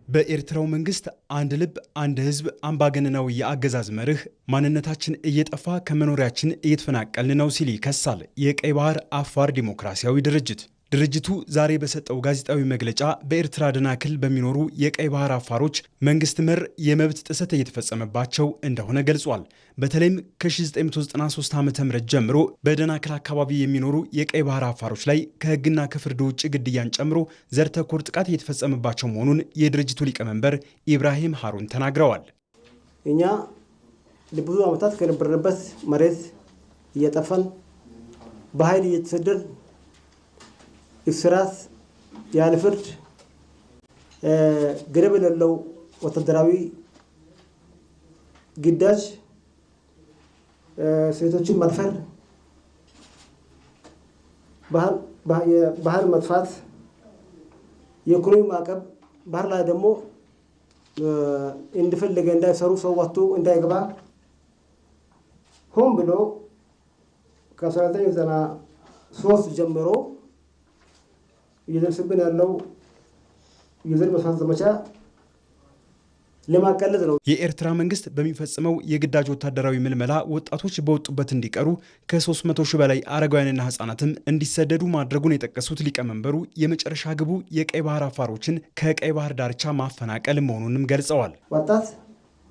በኤርትራው መንግስት አንድ ልብ አንድ ህዝብ አምባገነናዊ የአገዛዝ መርህ ማንነታችን እየጠፋ ከመኖሪያችን እየተፈናቀልን ነው ሲል ይከሳል የቀይ ባህር አፋር ዲሞክራሲያዊ ድርጅት። ድርጅቱ ዛሬ በሰጠው ጋዜጣዊ መግለጫ በኤርትራ ደናክል በሚኖሩ የቀይ ባህር አፋሮች መንግስት መር የመብት ጥሰት እየተፈጸመባቸው እንደሆነ ገልጿል። በተለይም ከ1993 ዓ.ም ጀምሮ በደናክል አካባቢ የሚኖሩ የቀይ ባህር አፋሮች ላይ ከህግና ከፍርድ ውጭ ግድያን ጨምሮ ዘር ተኮር ጥቃት እየተፈጸመባቸው መሆኑን የድርጅቱ ሊቀመንበር ኢብራሂም ሃሩን ተናግረዋል። እኛ ለብዙ ዓመታት ከነበርንበት መሬት እየጠፋን በኃይል እየተሰደድን እስራት ያለ ፍርድ ገደብ የሌለው ወታደራዊ ግዳጅ ሴቶችን መድፈር ባህር መጥፋት የኢኮኖሚ ማዕቀብ ባህር ላይ ደግሞ እንደፈለገ እንዳይሰሩ ሰው ወጥቶ እንዳይገባ ሆን ብሎ ከ1993 ጀምሮ እየደረሰብን ያለው የዘር ማጥፋት ዘመቻ ለማቀለጥ ነው። የኤርትራ መንግስት በሚፈጽመው የግዳጅ ወታደራዊ ምልመላ ወጣቶች በወጡበት እንዲቀሩ ከ300 ሺህ በላይ አረጋውያንና ህጻናትም እንዲሰደዱ ማድረጉን የጠቀሱት ሊቀመንበሩ የመጨረሻ ግቡ የቀይ ባህር አፋሮችን ከቀይ ባህር ዳርቻ ማፈናቀል መሆኑንም ገልጸዋል። ወጣት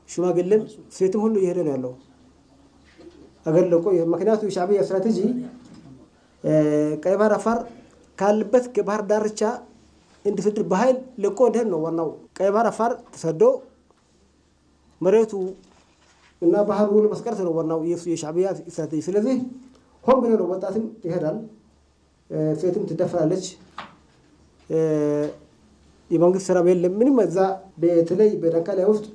ሽማግሌም ሴትም ሁሉ እየሄደ ነው ያለው አገር ለቆ። ምክንያቱ የሻዕቢያ ስትራቴጂ ቀይ ባህር አፋር ካለበት ከባህር ዳርቻ እንዲሰድ በኃይል ለቆ እንደሄድ ነው ዋናው። ቀይ ባህር አፋር ተሰዶ መሬቱ እና ባህሩ ለማስቀረት ነው ዋናው የሻዕቢያ ስትራቴጂ። ስለዚህ ሆን ብሎ ነው ወጣትም ይሄዳል፣ ሴትም ትደፈራለች። የመንግስት ስራ የለም ምንም። እዛ በተለይ በደንካላ ውስጥ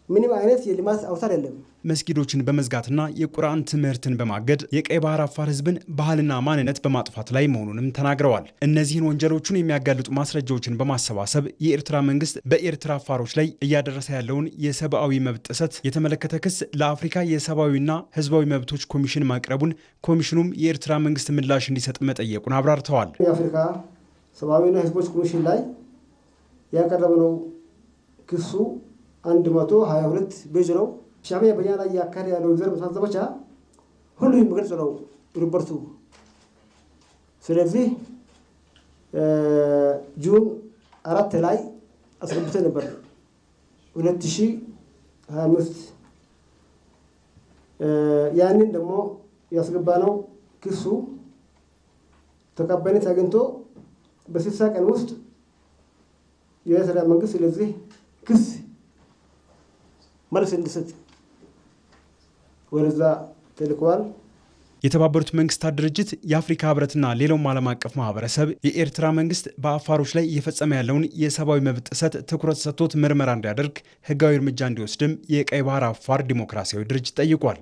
ምንም አይነት የልማት አውታር የለም። መስጊዶችን በመዝጋትና የቁርአን ትምህርትን በማገድ የቀይ ባህር አፋር ህዝብን ባህልና ማንነት በማጥፋት ላይ መሆኑንም ተናግረዋል። እነዚህን ወንጀሎቹን የሚያጋልጡ ማስረጃዎችን በማሰባሰብ የኤርትራ መንግስት በኤርትራ አፋሮች ላይ እያደረሰ ያለውን የሰብአዊ መብት ጥሰት የተመለከተ ክስ ለአፍሪካ የሰብአዊና ህዝባዊ መብቶች ኮሚሽን ማቅረቡን ኮሚሽኑም የኤርትራ መንግስት ምላሽ እንዲሰጥ መጠየቁን አብራርተዋል። የአፍሪካ ሰብአዊና ህዝቦች ኮሚሽን ላይ ያቀረብነው ክሱ 122 ፔጅ ነው። ሻዕቢያ በእኛ ላይ ያካሄደ ያለው የዘር ማጥፋት ዘመቻ ሁሉ የሚገልጽ ነው ሪፖርቱ። ስለዚህ ጁን 4 ላይ አስገብተን ነበር 2025 ያንን ደግሞ ያስገባነው ክሱ ተቀባይነት አግኝቶ በ60 ቀን ውስጥ የኤርትራ መንግስት ስለዚህ ክስ መልስ እንዲሰጥ ወደዛ ተልከዋል። የተባበሩት መንግስታት ድርጅት፣ የአፍሪካ ህብረትና ሌላውም ዓለም አቀፍ ማህበረሰብ የኤርትራ መንግስት በአፋሮች ላይ እየፈጸመ ያለውን የሰብአዊ መብት ጥሰት ትኩረት ሰጥቶት ምርመራ እንዲያደርግ ህጋዊ እርምጃ እንዲወስድም የቀይ ባህር አፋር ዲሞክራሲያዊ ድርጅት ጠይቋል።